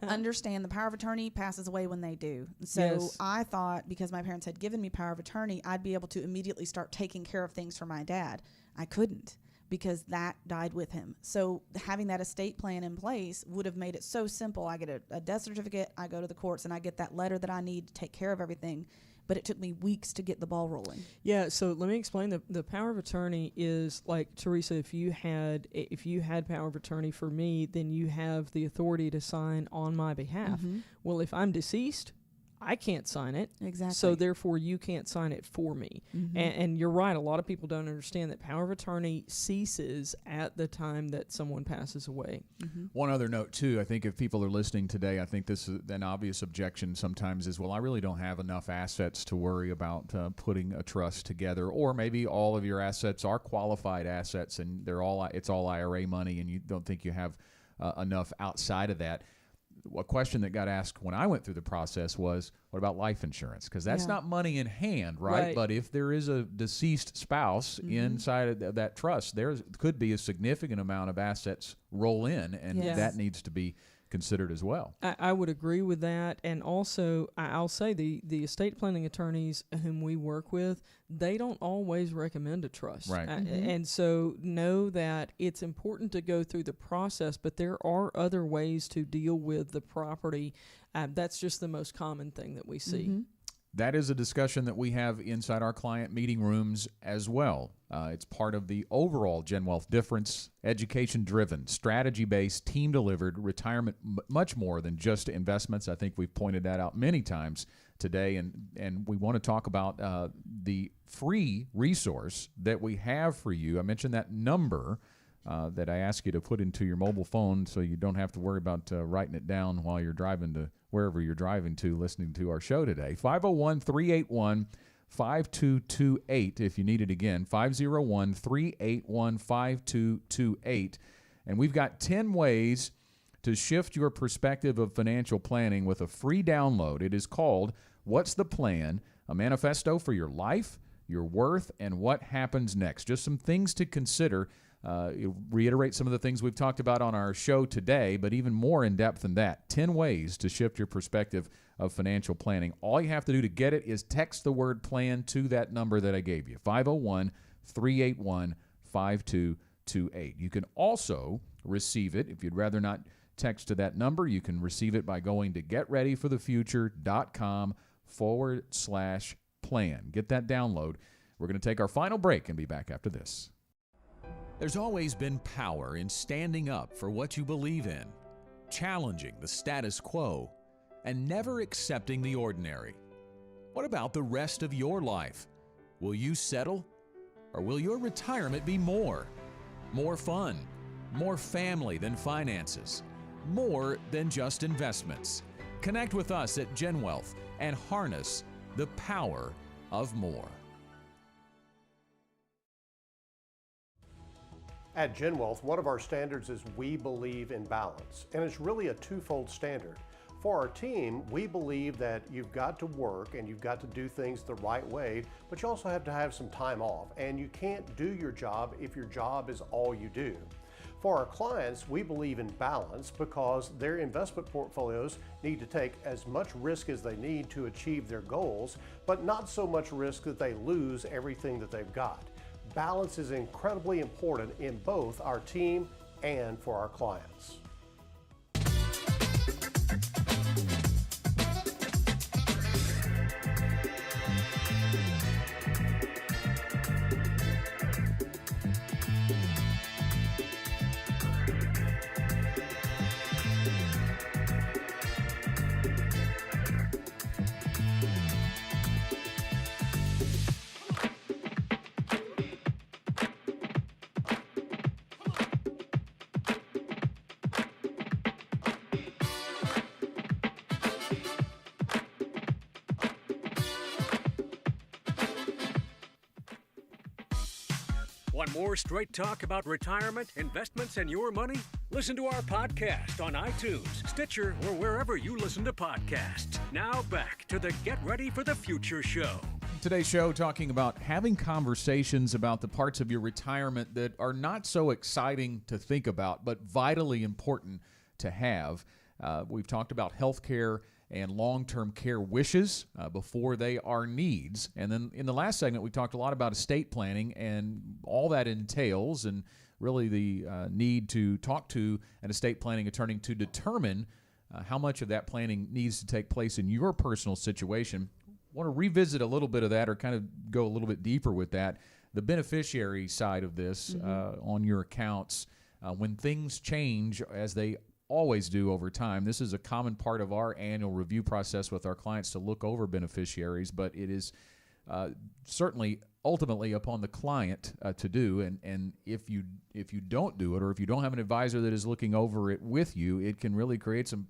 Understand the power of attorney passes away when they do. So I thought, because my parents had given me power of attorney, I'd be able to immediately start taking care of things for my dad. I couldn't, because that died with him. So having that estate plan in place would have made it so simple. I get a death certificate, I go to the courts, and I get that letter that I need to take care of everything. But it took me weeks to get the ball rolling. Yeah, so let me explain. The power of attorney is like, Teresa, if you had power of attorney for me, then you have the authority to sign on my behalf. Well, if I'm deceased, I can't sign it. Exactly. So therefore, you can't sign it for me. And you're right. A lot of people don't understand that power of attorney ceases at the time that someone passes away. One other note, too, I think if people are listening today, I think this is an obvious objection sometimes is, well, I really don't have enough assets to worry about putting a trust together. Or maybe all of your assets are qualified assets and it's all IRA money, and you don't think you have enough outside of that. A question that got asked when I went through the process was, what about life insurance? Because that's not money in hand, right? But if there is a deceased spouse inside of that trust, there could be a significant amount of assets roll in, and that needs to be considered as well. I would agree with that. And also, I'll say the estate planning attorneys whom we work with, they don't always recommend a trust. Right. And so know that it's important to go through the process, but there are other ways to deal with the property. That's just the most common thing that we see. That is a discussion that we have inside our client meeting rooms as well. It's part of the overall Gen Wealth difference, education-driven, strategy-based, team-delivered, retirement, much more than just investments. I think we've pointed that out many times today, and we want to talk about the free resource that we have for you. I mentioned that number that I ask you to put into your mobile phone so you don't have to worry about writing it down while you're driving to wherever you're driving to, listening to our show today. 501-381-5228 if you need it again, 501-381-5228. And we've got 10 ways to shift your perspective of financial planning with a free download. It is called What's the Plan? A manifesto for your life, your worth, and what happens next. Just some things to consider reiterate some of the things we've talked about on our show today, but even more in depth than that. 10 ways to shift your perspective of financial planning. All you have to do to get it is text the word plan to that number that I gave you, 501-381-5228. You can also receive it. If you'd rather not text to that number, you can receive it by going to getreadyforthefuture.com/plan. Get that download. We're going to take our final break and be back after this. There's always been power in standing up for what you believe in, challenging the status quo, and never accepting the ordinary. What about the rest of your life? Will you settle? Or will your retirement be more? More fun, more family than finances, more than just investments. Connect with us at GenWealth and harness the power of more. At GenWealth, one of our standards is we believe in balance, and it's really a twofold standard. For our team, we believe that you've got to work and you've got to do things the right way, but you also have to have some time off, and you can't do your job if your job is all you do. For our clients, we believe in balance because their investment portfolios need to take as much risk as they need to achieve their goals, but not so much risk that they lose everything that they've got. Balance is incredibly important in both our team and for our clients. Want more straight talk about retirement, investments, and your money? Listen to our podcast on iTunes, Stitcher, or wherever you listen to podcasts. Now back to the Get Ready for the Future show. Today's show talking about having conversations about the parts of your retirement that are not so exciting to think about, but vitally important to have. We've talked about healthcare and long-term care wishes before they are needs. And then in the last segment, we talked a lot about estate planning and all that entails, and really the need to talk to an estate planning attorney to determine how much of that planning needs to take place in your personal situation. I want to revisit a little bit of that, or kind of go a little bit deeper with that. The beneficiary side of this on your accounts, when things change, as they always do over time. This is a common part of our annual review process with our clients to look over beneficiaries, but it is certainly ultimately upon the client to do. And if you don't do it, or if you don't have an advisor that is looking over it with you, it can really create some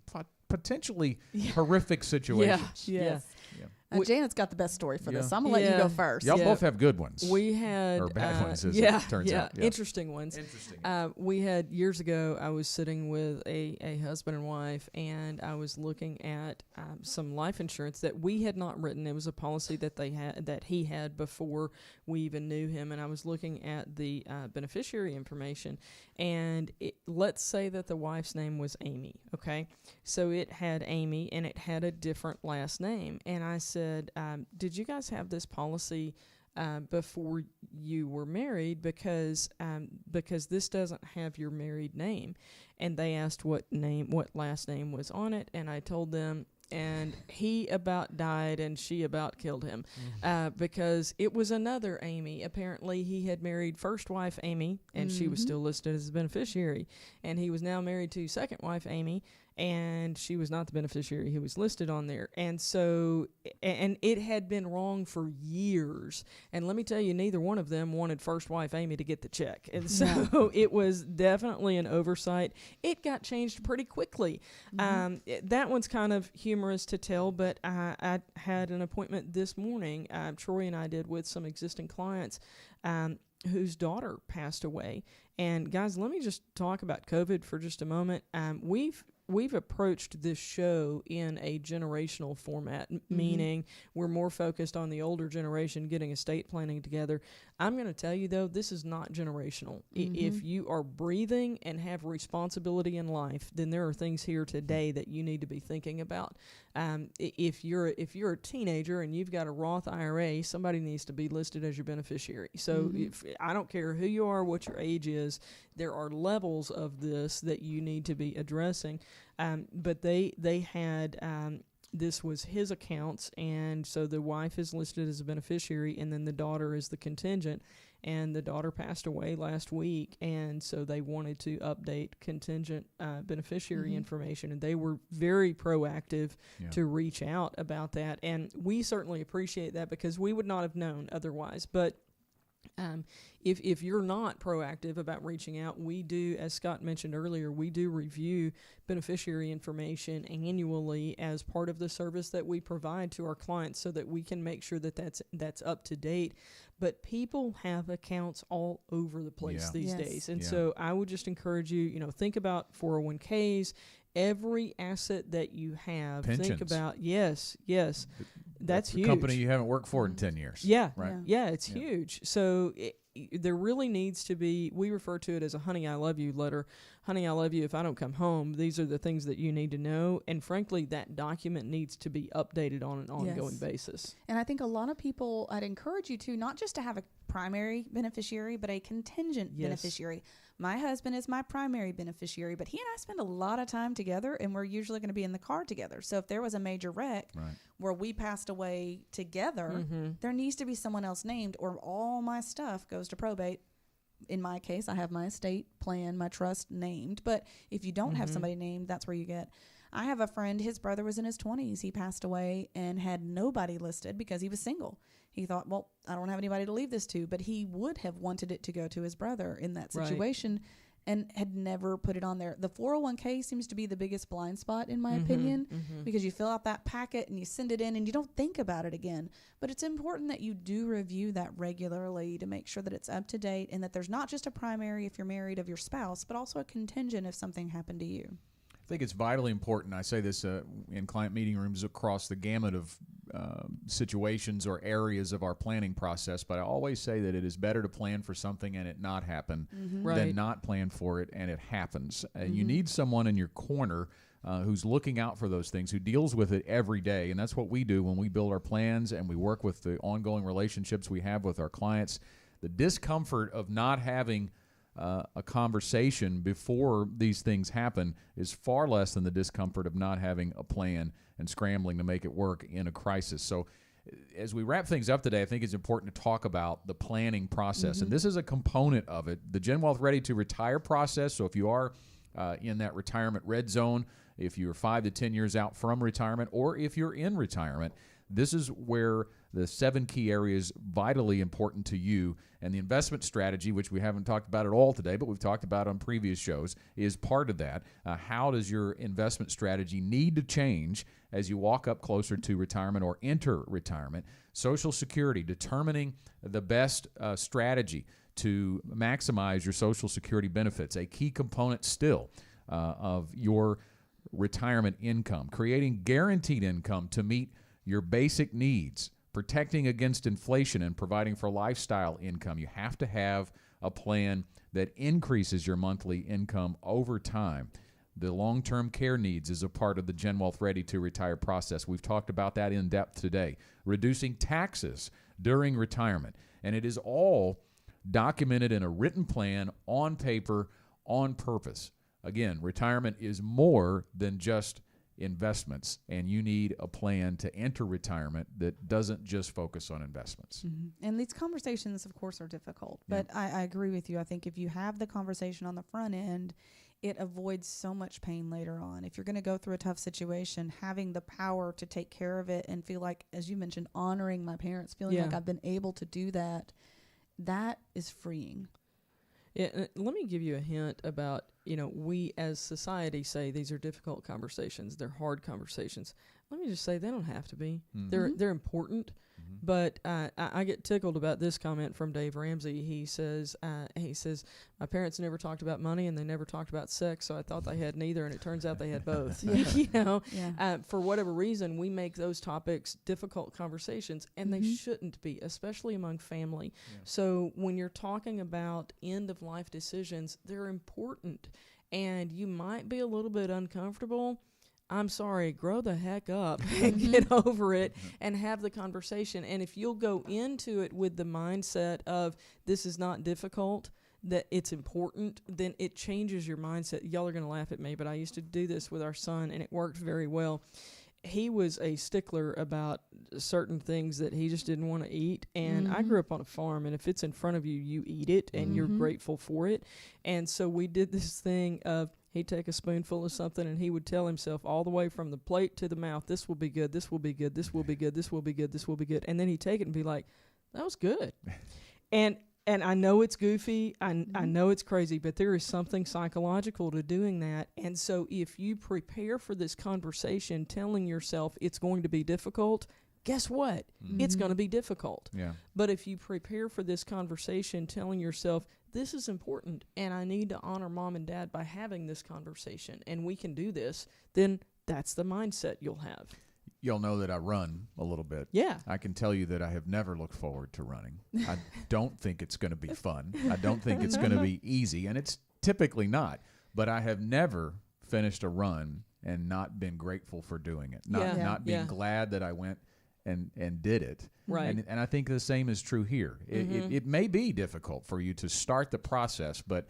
potentially horrific situations. Yeah. Janet's got the best story for this, so I'm going to let you go first. Y'all both have good ones. We had... Or bad ones, as it turns out. Yeah. Interesting ones. We had, years ago, I was sitting with a husband and wife, and I was looking at some life insurance that we had not written. It was a policy that he had before we even knew him, and I was looking at the beneficiary information, and let's say that the wife's name was Amy, okay? So it had Amy, and it had a different last name, and I said, did you guys have this policy before you were married? Because this doesn't have your married name. And they asked what last name was on it, and I told them, and he about died and she about killed him because it was another Amy. Apparently he had married first wife Amy, and she was still listed as a beneficiary, and he was now married to second wife Amy, and she was not the beneficiary who was listed on there. And so, and it had been wrong for years. And let me tell you, neither one of them wanted first wife Amy to get the check. And so it was definitely an oversight. It got changed pretty quickly. That one's kind of humorous to tell, but I had an appointment this morning, Troy and I did, with some existing clients whose daughter passed away. And guys, let me just talk about COVID for just a moment. we've approached this show in a generational format, meaning we're more focused on the older generation getting estate planning together. I'm going to tell you, though, this is not generational. If you are breathing and have responsibility in life, then there are things here today that you need to be thinking about. If you're a teenager and you've got a Roth IRA, somebody needs to be listed as your beneficiary. So if, I don't care who you are, what your age is, there are levels of this that you need to be addressing. But they had this was his accounts, and so the wife is listed as a beneficiary, and then the daughter is the contingent. And the daughter passed away last week, and so they wanted to update contingent beneficiary information, and they were very proactive to reach out about that. And we certainly appreciate that, because we would not have known otherwise. But if you're not proactive about reaching out, we do, as Scott mentioned earlier, we do review beneficiary information annually as part of the service that we provide to our clients, so that we can make sure that that's up to date. But people have accounts all over the place these days. And so I would just encourage you, think about 401ks, every asset that you have. Pensions. Think about, yes. That's the huge. company you haven't worked for in 10 years. Yeah. Right. Yeah, it's huge. So there really needs to be, we refer to it as a honey, I love you letter. Honey, I love you. If I don't come home, these are the things that you need to know. And frankly, that document needs to be updated on an ongoing basis. And I think a lot of people, I'd encourage you to not just to have a primary beneficiary, but a contingent beneficiary. My husband is my primary beneficiary, but he and I spend a lot of time together, and we're usually going to be in the car together. So if there was a major wreck where we passed away together, there needs to be someone else named, or all my stuff goes to probate. In my case, I have my estate plan, my trust named. But if you don't have somebody named, that's where you get. I have a friend, his brother was in his 20s. He passed away and had nobody listed because he was single. He thought, well, I don't have anybody to leave this to, but he would have wanted it to go to his brother in that situation and had never put it on there. The 401k seems to be the biggest blind spot, in my opinion, because you fill out that packet and you send it in and you don't think about it again. But it's important that you do review that regularly to make sure that it's up to date, and that there's not just a primary if you're married of your spouse, but also a contingent if something happened to you. I think it's vitally important. I say this in client meeting rooms across the gamut of situations or areas of our planning process, but I always say that it is better to plan for something and it not happen than not plan for it and it happens. You need someone in your corner who's looking out for those things, who deals with it every day, and that's what we do when we build our plans and we work with the ongoing relationships we have with our clients. The discomfort of not having a conversation before these things happen is far less than the discomfort of not having a plan and scrambling to make it work in a crisis. So as we wrap things up today, I think it's important to talk about the planning process. And this is a component of it. The Gen Wealth Ready to Retire process. So if you are in that retirement red zone, if you're 5 to 10 years out from retirement, or if you're in retirement, this is where the 7 key areas vitally important to you, and the investment strategy, which we haven't talked about at all today, but we've talked about on previous shows, is part of that. How does your investment strategy need to change as you walk up closer to retirement or enter retirement? Social Security, determining the best strategy to maximize your Social Security benefits, a key component still of your retirement income. Creating guaranteed income to meet your basic needs, protecting against inflation, and providing for lifestyle income. You have to have a plan that increases your monthly income over time. The long-term care needs is a part of the Gen Wealth Ready to Retire process. We've talked about that in depth today. Reducing taxes during retirement. And it is all documented in a written plan, on paper, on purpose. Again, retirement is more than just investments, and you need a plan to enter retirement that doesn't just focus on investments. And these conversations, of course, are difficult, but I agree with you. I think if you have the conversation on the front end, it avoids so much pain later on. If you're going to go through a tough situation, having the power to take care of it and feel like, as you mentioned, honoring my parents, feeling like I've been able to do that, that is freeing. Yeah, let me give you a hint about, we as society say these are difficult conversations. They're hard conversations. Let me just say they don't have to be. They're important. But I get tickled about this comment from Dave Ramsey. He says, my parents never talked about money and they never talked about sex, so I thought they had neither, and it turns out they had both. You know, for whatever reason, we make those topics difficult conversations, and they shouldn't be, especially among family. Yeah. So when you're talking about end-of-life decisions, they're important, and you might be a little bit uncomfortable. I'm sorry, grow the heck up and get over it and have the conversation. And if you'll go into it with the mindset of this is not difficult, that it's important, then it changes your mindset. Y'all are going to laugh at me, but I used to do this with our son, and it worked very well. He was a stickler about certain things that he just didn't want to eat. And I grew up on a farm, and if it's in front of you, you eat it, and you're grateful for it. And so we did this thing of, he'd take a spoonful of something and he would tell himself all the way from the plate to the mouth, this will be good, this will be good, this will be good, this will be good, this will be good. And then he'd take it and be like, that was good. And I know it's goofy, I know it's crazy, but there is something psychological to doing that. And so if you prepare for this conversation telling yourself it's going to be difficult, guess what? It's going to be difficult. Yeah. But if you prepare for this conversation telling yourself, this is important, and I need to honor mom and dad by having this conversation, and we can do this, then that's the mindset you'll have. You'll know that I run a little bit. Yeah. I can tell you that I have never looked forward to running. I don't think it's going to be fun. I don't think it's going to be easy, and it's typically not. But I have never finished a run and not been grateful for doing it, not being glad that I went and did it. Right. And I think the same is true here. It may be difficult for you to start the process, but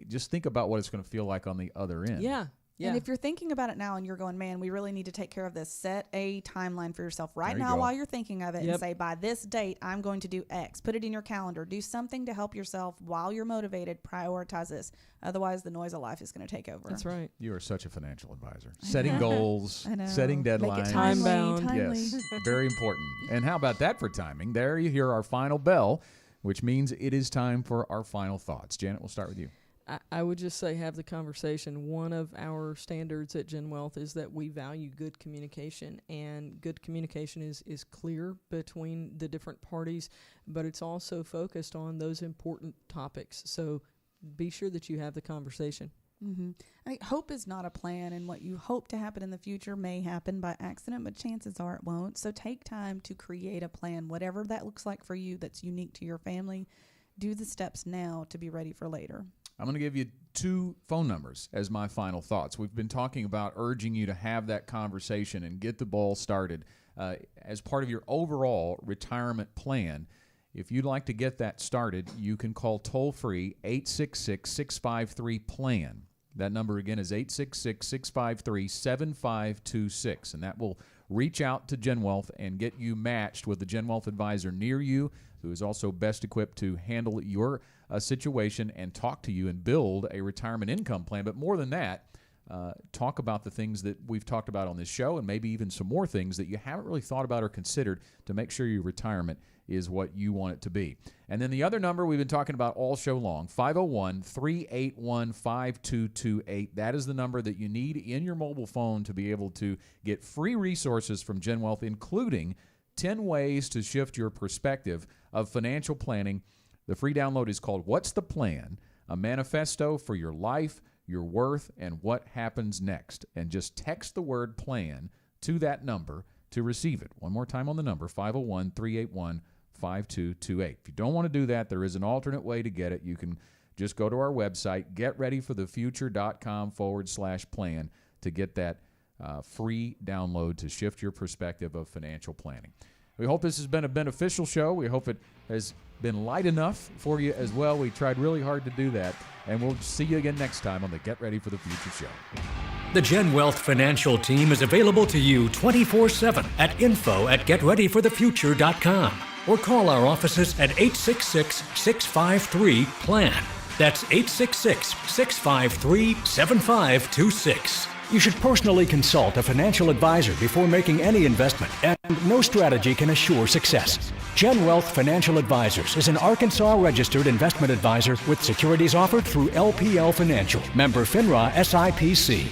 just think about what it's going to feel like on the other end. Yeah. Yeah. And if you're thinking about it now and you're going, man, we really need to take care of this, set a timeline for yourself right There you now go. while you're thinking of it and say, by this date, I'm going to do X. Put it in your calendar. Do something to help yourself while you're motivated. Prioritize this. Otherwise, the noise of life is going to take over. That's right. You are such a financial advisor. Setting goals, setting deadlines. Make it timely. Yes, very important. And how about that for timing? There you hear our final bell, which means it is time for our final thoughts. Janet, we'll start with you. I would just say have the conversation. One of our standards at Gen Wealth is that we value good communication, and good communication is clear between the different parties, but it's also focused on those important topics. So be sure that you have the conversation. I think hope is not a plan, and what you hope to happen in the future may happen by accident, but chances are it won't. So take time to create a plan, whatever that looks like for you that's unique to your family. Do the steps now to be ready for later. I'm going to give you 2 phone numbers as my final thoughts. We've been talking about urging you to have that conversation and get the ball started as part of your overall retirement plan. If you'd like to get that started, you can call toll-free 866-653-PLAN. That number again is 866-653-7526, and that will reach out to Gen Wealth and get you matched with the Gen Wealth advisor near you who is also best equipped to handle your situation and talk to you and build a retirement income plan. But more than that, talk about the things that we've talked about on this show and maybe even some more things that you haven't really thought about or considered to make sure your retirement is what you want it to be. And then the other number we've been talking about all show long, 501-381-5228. That is the number that you need in your mobile phone to be able to get free resources from Gen Wealth, including 10 ways to shift your perspective of financial planning. The free download is called What's the Plan? A manifesto for your life, your worth, and what happens next. And just text the word plan to that number to receive it. One more time on the number, 501-381-5228. If you don't want to do that, there is an alternate way to get it. You can just go to our website, getreadyforthefuture.com/plan to get that free download to shift your perspective of financial planning. We hope this has been a beneficial show. We hope it has been light enough for you as well. We tried really hard to do that. And we'll see you again next time on the Get Ready for the Future show. The Gen Wealth financial team is available to you 24/7 at info@getreadyforthefuture.com or call our offices at 866-653-PLAN. That's 866-653-7526. You should personally consult a financial advisor before making any investment, and no strategy can assure success. Gen Wealth Financial Advisors is an Arkansas-registered investment advisor with securities offered through LPL Financial, member FINRA SIPC.